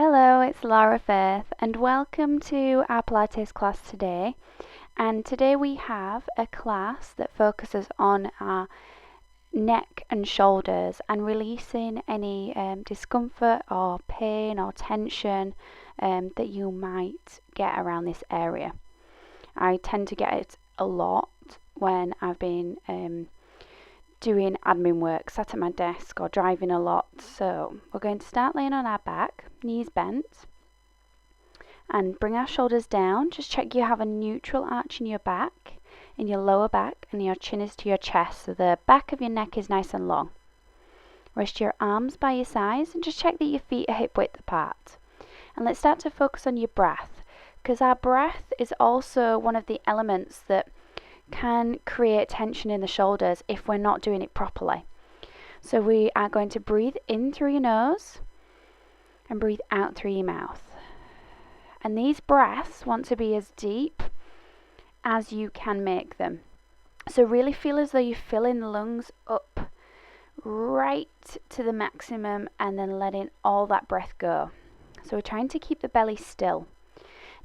Hello, it's Laura Firth, and welcome to our Pilates class today. And today we have a class that focuses on our neck and shoulders and releasing any discomfort or pain or tension that you might get around this area. I tend to get it a lot when I've been doing admin work, sat at my desk or driving a lot. So we're going to start laying on our back, knees bent, and bring our shoulders down. Just check you have a neutral arch in your back, in your lower back, and your chin is to your chest, so the back of your neck is nice and long. Rest your arms by your sides and just check that your feet are hip width apart. And let's start to focus on your breath, because our breath is also one of the elements that can create tension in the shoulders if we're not doing it properly. So we are going to breathe in through your nose and breathe out through your mouth. And these breaths want to be as deep as you can make them. So really feel as though you're filling the lungs up right to the maximum and then letting all that breath go. So we're trying to keep the belly still.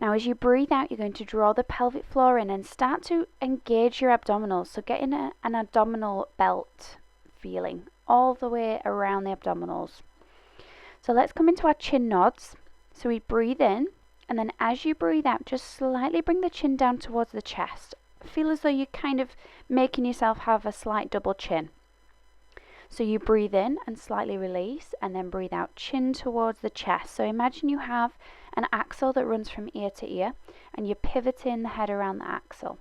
Now as you breathe out, you're going to draw the pelvic floor in and start to engage your abdominals. So get in an abdominal belt feeling all the way around the abdominals. So let's come into our chin nods. So we breathe in, and then as you breathe out, just slightly bring the chin down towards the chest. Feel as though you're kind of making yourself have a slight double chin. So you breathe in and slightly release, and then breathe out, chin towards the chest. So imagine you have an axle that runs from ear to ear, and you're pivoting the head around the axle.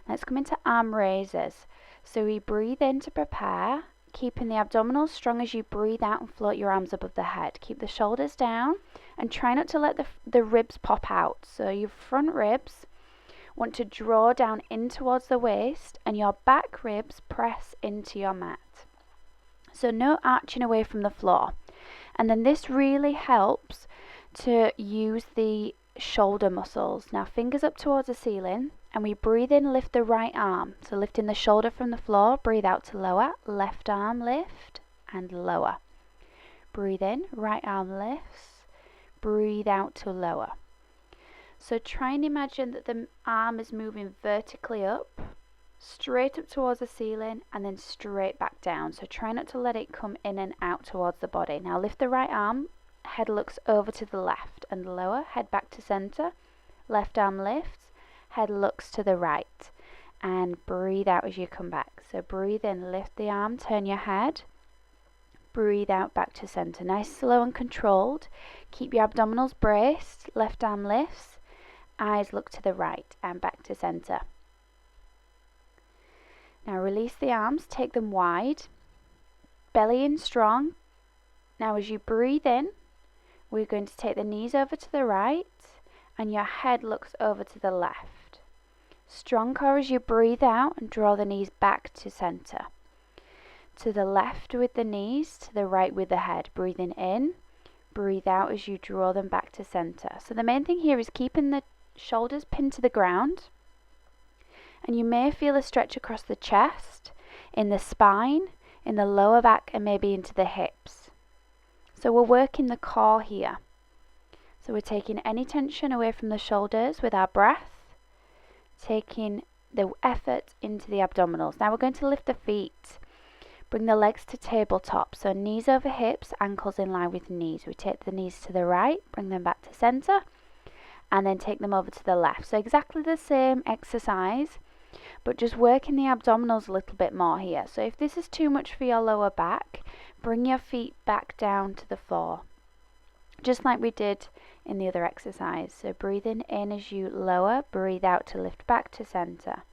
Let's come into arm raises. So we breathe in to prepare, keeping the abdominals strong as you breathe out and float your arms above the head. Keep the shoulders down and try not to let the ribs pop out. So your front ribs want to draw down in towards the waist, and your back ribs press into your mat. So no arching away from the floor. And then this really helps to use the shoulder muscles. Now fingers up towards the ceiling, and we breathe in, lift the right arm. So lifting the shoulder from the floor, breathe out to lower, left arm lift and lower. Breathe in, right arm lifts, breathe out to lower. So try and imagine that the arm is moving vertically up, straight up towards the ceiling, and then straight back down. So try not to let it come in and out towards the body. Now lift the right arm, head looks over to the left and lower, head back to center, left arm lifts, head looks to the right, and breathe out as you come back. So breathe in, lift the arm, turn your head, breathe out back to center. Nice, slow and controlled. Keep your abdominals braced, left arm lifts, eyes look to the right and back to center. Now release the arms, take them wide, belly in strong. Now as you breathe in, we're going to take the knees over to the right and your head looks over to the left. Strong core as you breathe out and draw the knees back to center. To the left with the knees, to the right with the head. Breathing in, breathe out as you draw them back to center. So the main thing here is keeping the shoulders pinned to the ground. And you may feel a stretch across the chest, in the spine, in the lower back, and maybe into the hips. So we're working the core here. So we're taking any tension away from the shoulders with our breath, taking the effort into the abdominals. Now we're going to lift the feet. Bring the legs to tabletop. So knees over hips, ankles in line with knees. We take the knees to the right, bring them back to center, and then take them over to the left. So exactly the same exercise, but just working the abdominals a little bit more here. So if this is too much for your lower back, bring your feet back down to the floor, just like we did in the other exercise. So breathing in as you lower, breathe out to lift back to center.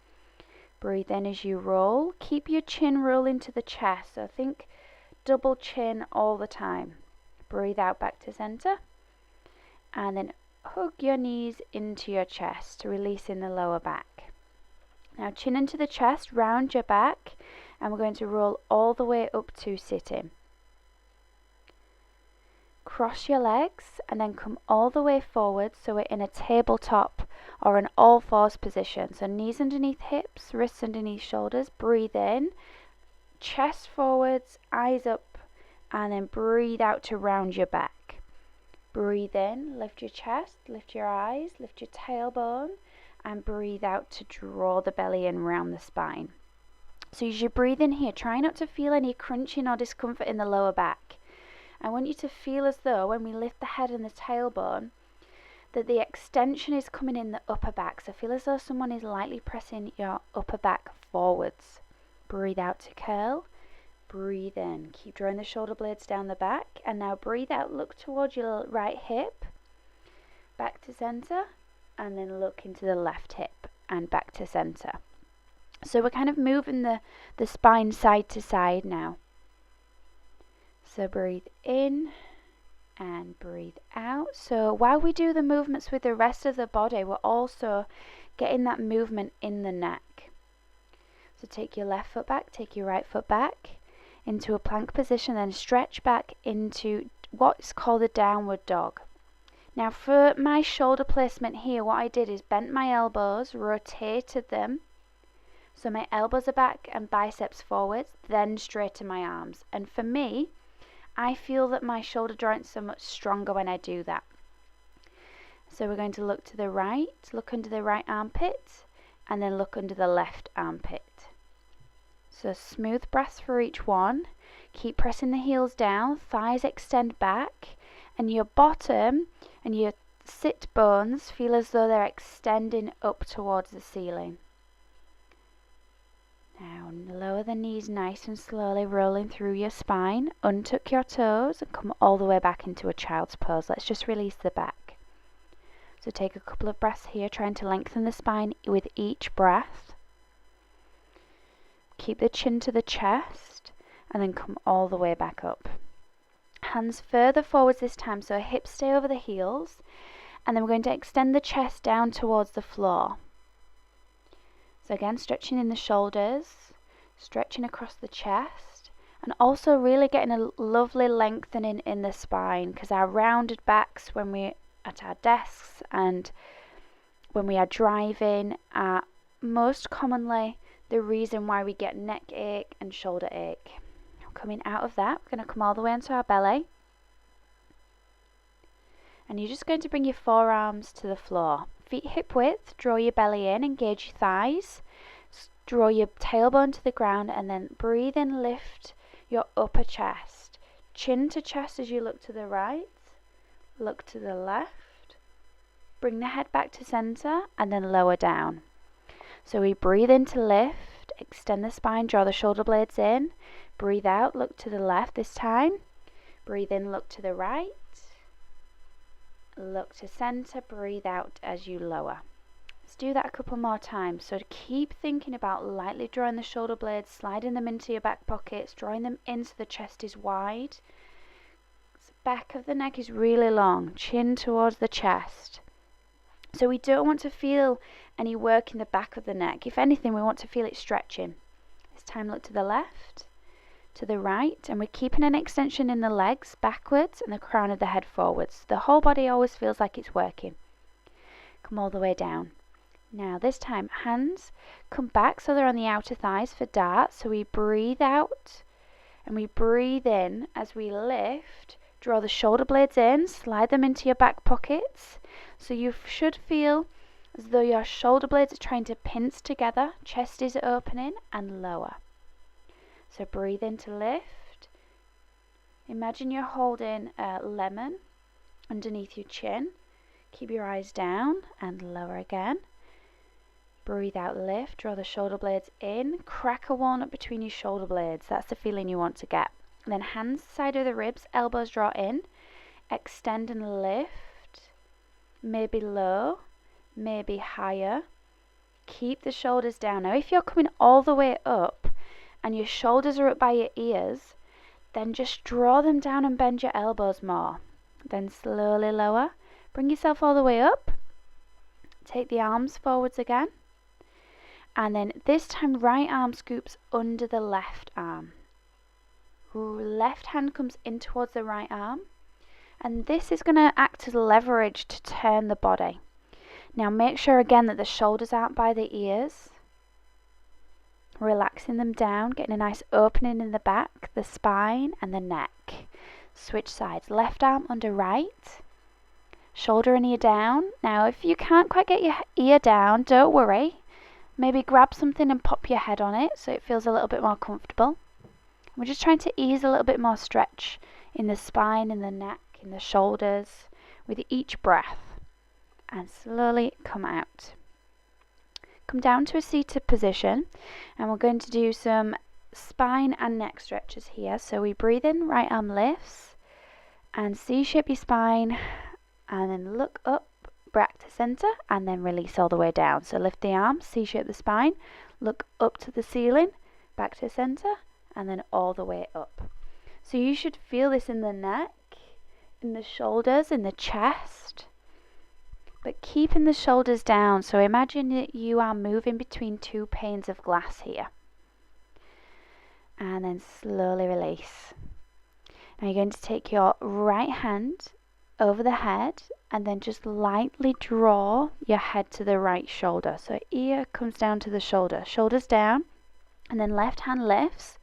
Breathe in as you roll. Keep your chin rolling to the chest. So think double chin all the time. Breathe out back to center. And then hug your knees into your chest, releasing the lower back. Now chin into the chest, round your back, and we're going to roll all the way up to sitting. Cross your legs and then come all the way forward, so we're in a tabletop or an all fours position. So knees underneath hips, wrists underneath shoulders. Breathe in, chest forwards, eyes up, and then breathe out to round your back. Breathe in, lift your chest, lift your eyes, lift your tailbone, and breathe out to draw the belly in around the spine. So as you breathe in here, try not to feel any crunching or discomfort in the lower back. I want you to feel as though when we lift the head and the tailbone, that the extension is coming in the upper back. So feel as though someone is lightly pressing your upper back forwards. Breathe out to curl. Breathe in. Keep drawing the shoulder blades down the back. And now breathe out. Look towards your right hip. Back to center. And then look into the left hip. And back to center. So we're kind of moving the spine side to side now. So breathe in. And breathe out. So while we do the movements with the rest of the body, we're also getting that movement in the neck. So take your left foot back, take your right foot back into a plank position, then stretch back into what's called a downward dog. Now for my shoulder placement here, what I did is bent my elbows, rotated them, so my elbows are back and biceps forwards, then straighten my arms. And for me, I feel that my shoulder joints are much stronger when I do that. So we're going to look to the right, look under the right armpit, and then look under the left armpit. So smooth breaths for each one. Keep pressing the heels down, thighs extend back, and your bottom and your sit bones feel as though they're extending up towards the ceiling. Now lower the knees nice and slowly, rolling through your spine. Untuck your toes and come all the way back into a child's pose. Let's just release the back. So take a couple of breaths here, trying to lengthen the spine with each breath. Keep the chin to the chest and then come all the way back up. Hands further forwards this time, so hips stay over the heels. And then we're going to extend the chest down towards the floor. So again, stretching in the shoulders, stretching across the chest, and also really getting a lovely lengthening in the spine, because our rounded backs when we're at our desks and when we are driving are most commonly the reason why we get neck ache and shoulder ache. Now coming out of that, we're going to come all the way onto our belly. And you're just going to bring your forearms to the floor. Feet hip width, draw your belly in, engage your thighs, draw your tailbone to the ground, and then breathe in, lift your upper chest. Chin to chest as you look to the right, look to the left, bring the head back to center, and then lower down. So we breathe in to lift, extend the spine, draw the shoulder blades in, breathe out, look to the left this time, breathe in, look to the right, look to center, breathe out as you lower. Let's do that a couple more times. So keep thinking about lightly drawing the shoulder blades, sliding them into your back pockets, drawing them in so the chest is wide. The back of the neck is really long, chin towards the chest. So we don't want to feel any work in the back of the neck. If anything, we want to feel it stretching. This time look to the left, to the right, and we're keeping an extension in the legs backwards and the crown of the head forwards. The whole body always feels like it's working. Come all the way down. Now this time hands come back so they're on the outer thighs for dart. So we breathe out and we breathe in as we lift. Draw the shoulder blades in, slide them into your back pockets. So you should feel as though your shoulder blades are trying to pinch together, chest is opening, and lower. So breathe in to lift. Imagine you're holding a lemon underneath your chin. Keep your eyes down and lower again. Breathe out, lift, draw the shoulder blades in, crack a walnut between your shoulder blades. That's the feeling you want to get. And then hands side of the ribs, elbows draw in, extend and lift, maybe low, maybe higher. Keep the shoulders down. Now if you're coming all the way up and your shoulders are up by your ears, then just draw them down and bend your elbows more. Then slowly lower. Bring yourself all the way up. Take the arms forwards again. And then this time right arm scoops under the left arm. Left hand comes in towards the right arm. And this is going to act as leverage to turn the body. Now make sure again that the shoulders aren't by the ears. Relaxing them down, getting a nice opening in the back, the spine and the neck. Switch sides. Left arm under right. shoulder and ear down. Now if you can't quite get your ear down, don't worry. Maybe grab something and pop your head on it so it feels a little bit more comfortable. We're just trying to ease a little bit more stretch in the spine, in the neck, in the shoulders with each breath. And slowly come out. Come down to a seated position, and we're going to do some spine and neck stretches here. So we breathe in, right arm lifts, and C-shape your spine, and then look up, back to center, and then release all the way down. So lift the arms, C-shape the spine, look up to the ceiling, back to center, and then all the way up. So you should feel this in the neck, in the shoulders, in the chest, but keeping the shoulders down. So imagine that you are moving between two panes of glass here. And then slowly release. Now you're going to take your right hand over the head and then just lightly draw your head to the right shoulder. So ear comes down to the shoulder, shoulders down, and then left hand lifts.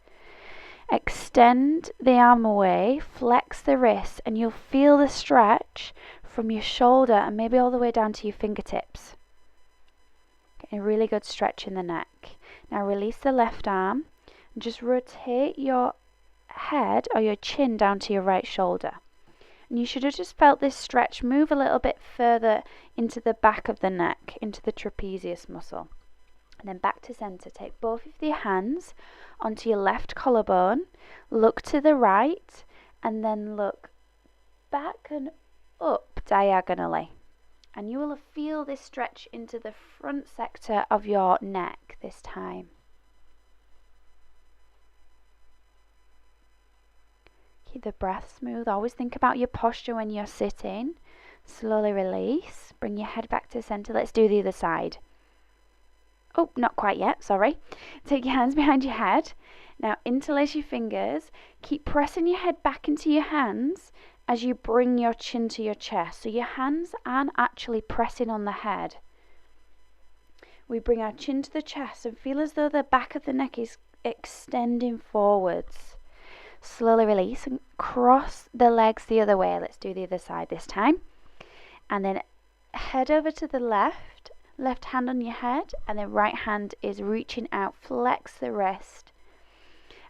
Extend the arm away, flex the wrist, and you'll feel the stretch from your shoulder and maybe all the way down to your fingertips. Getting a really good stretch in the neck. Now release the left arm and just rotate your head or your chin down to your right shoulder. And you should have just felt this stretch move a little bit further into the back of the neck, into the trapezius muscle. And then back to center. Take both of your hands onto your left collarbone, look to the right, and then look back and up diagonally. And you will feel this stretch into the front sector of your neck this time. Keep the breath smooth. Always think about your posture when you're sitting. Slowly release. Bring your head back to center. Let's do the other side. Oh, not quite yet, sorry. Take your hands behind your head. Now interlace your fingers. Keep pressing your head back into your hands as you bring your chin to your chest. So your hands aren't actually pressing on the head. We bring our chin to the chest and feel as though the back of the neck is extending forwards. Slowly release and cross the legs the other way. Let's do the other side this time. And then head over to the left. Left hand on your head, and then right hand is reaching out. Flex the wrist.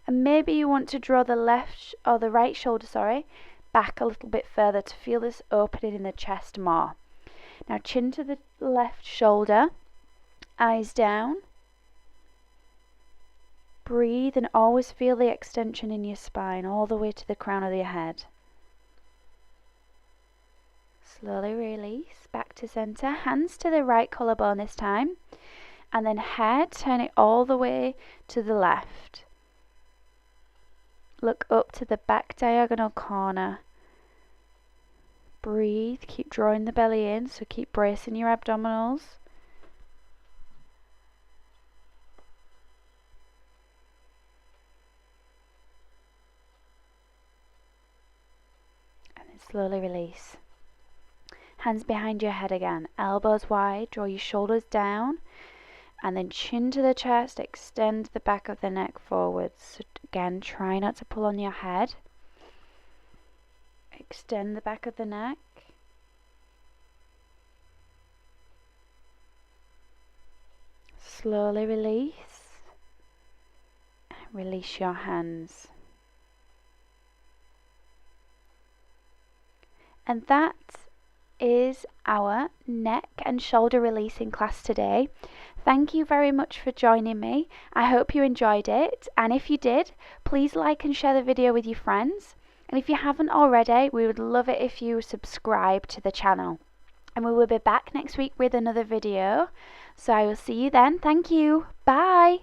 And maybe you want to draw the left or the right shoulder, back a little bit further to feel this opening in the chest more. Now chin to the left shoulder, eyes down. Breathe and always feel the extension in your spine all the way to the crown of your head. Slowly release, back to center, hands to the right collarbone this time, and then head, turn it all the way to the left. Look up to the back diagonal corner. Breathe, keep drawing the belly in, so keep bracing your abdominals. And then slowly release. Hands behind your head again, elbows wide, draw your shoulders down, and then chin to the chest, extend the back of the neck forwards. So again, try not to pull on your head. Extend the back of the neck. Slowly release. Release your hands. And that is our neck and shoulder releasing class today. Thank you very much for joining me. I hope you enjoyed it, and if you did, please like and share the video with your friends, and if you haven't already, we would love it if you subscribe to the channel, and we will be back next week with another video. So I will see you then. Thank you. Bye.